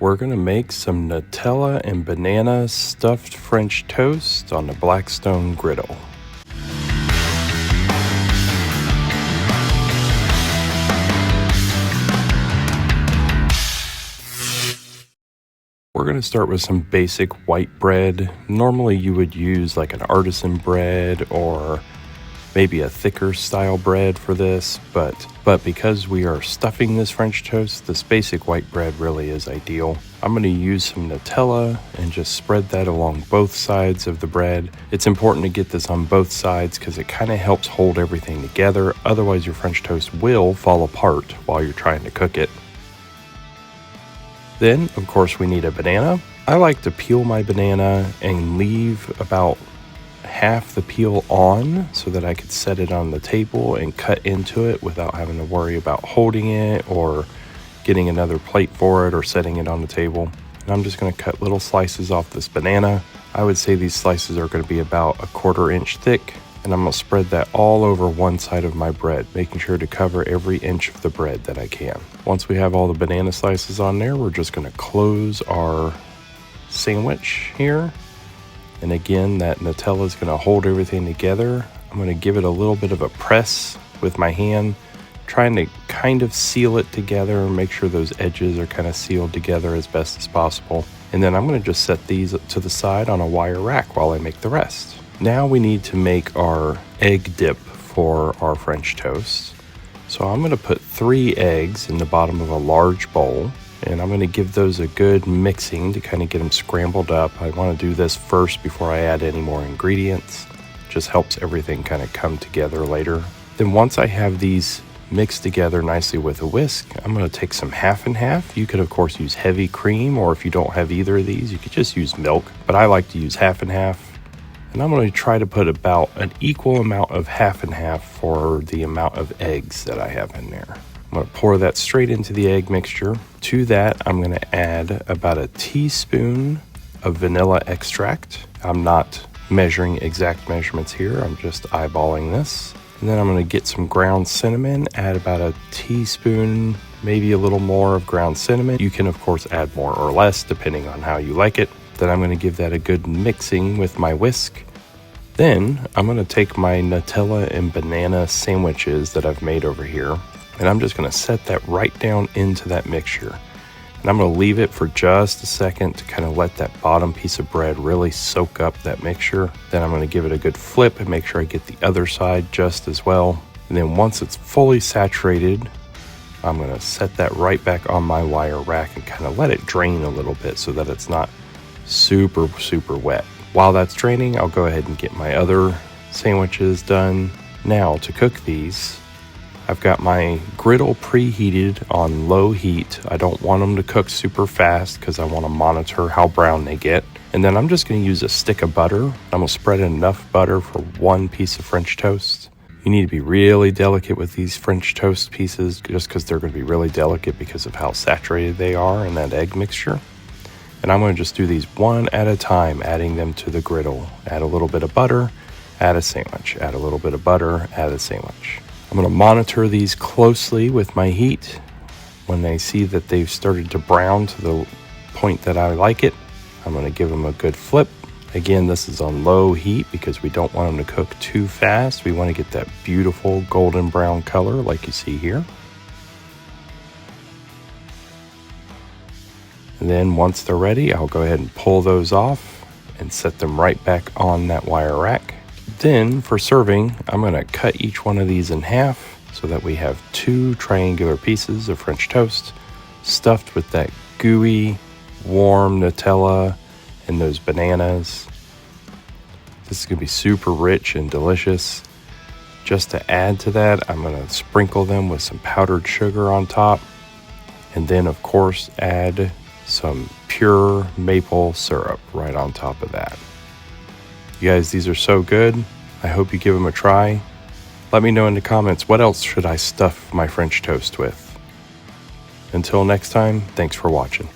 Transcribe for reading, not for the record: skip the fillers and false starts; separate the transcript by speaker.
Speaker 1: we're gonna make some Nutella and banana stuffed French toast on the Blackstone Griddle. We're gonna start with some basic white bread. Normally you would use like an artisan bread or maybe a thicker style bread for this, but because we are stuffing this French toast, this basic white bread really is ideal. I'm going to use some Nutella and just spread that along both sides of the bread. It's important to get this on both sides because it kind of helps hold everything together. Otherwise your French toast will fall apart while you're trying to cook it. Then, of course, we need a banana. I like to peel my banana and leave about half the peel on so that I could set it on the table and cut into it without having to worry about holding it or getting another plate for it or setting it on the table. And I'm just going to cut little slices off this banana. I would say these slices are going to be about 1/4 inch thick, and I'm going to spread that all over one side of my bread, making sure to cover every inch of the bread that I can. Once we have all the banana slices on there, we're just going to close our sandwich here. And again, that Nutella is going to hold everything together. I'm going to give it a little bit of a press with my hand, trying to kind of seal it together and make sure those edges are kind of sealed together as best as possible. And then I'm going to just set these to the side on a wire rack while I make the rest. Now we need to make our egg dip for our French toast. So I'm going to put 3 eggs in the bottom of a large bowl. And I'm going to give those a good mixing to kind of get them scrambled up. I want to do this first before I add any more ingredients. Just helps everything kind of come together later. Then once I have these mixed together nicely with a whisk, I'm going to take some half and half. You could of course use heavy cream, or if you don't have either of these, you could just use milk. But I like to use half and half. And I'm going to try to put about an equal amount of half and half for the amount of eggs that I have in there. I'm going to pour that straight into the egg mixture. To that, I'm going to add about a teaspoon of vanilla extract. I'm not measuring exact measurements here. I'm just eyeballing this. And then I'm going to get some ground cinnamon, add about a teaspoon, maybe a little more of ground cinnamon. You can, of course, add more or less depending on how you like it. Then I'm going to give that a good mixing with my whisk. Then I'm going to take my Nutella and banana sandwiches that I've made over here, and I'm just going to set that right down into that mixture. And I'm going to leave it for just a second to kind of let that bottom piece of bread really soak up that mixture. Then I'm going to give it a good flip and make sure I get the other side just as well. And then once it's fully saturated, I'm going to set that right back on my wire rack and kind of let it drain a little bit so that it's not super wet. While that's draining, I'll go ahead and get my other sandwiches done. Now to cook these, I've got my griddle preheated on low heat. I don't want them to cook super fast because I want to monitor how brown they get. And then I'm just going to use a stick of butter. I'm going to spread enough butter for 1 piece of French toast. You need to be really delicate with these French toast pieces just because they're going to be really delicate because of how saturated they are in that egg mixture. And I'm going to just do these one at a time, adding them to the griddle. Add a little bit of butter, add a sandwich. Add a little bit of butter, add a sandwich. I'm going to monitor these closely with my heat. When I see that they've started to brown to the point that I like it, I'm going to give them a good flip. Again, this is on low heat because we don't want them to cook too fast. We want to get that beautiful golden brown color like you see here. And then once they're ready, I'll go ahead and pull those off and set them right back on that wire rack. Then for serving, I'm going to cut each one of these in half so that we have 2 triangular pieces of French toast stuffed with that gooey, warm Nutella and those bananas. This is going to be super rich and delicious. Just to add to that, I'm going to sprinkle them with some powdered sugar on top. And then, of course, add some pure maple syrup right on top of that. You guys, these are so good. I hope you give them a try. Let me know in the comments, what else should I stuff my French toast with? Until next time, thanks for watching.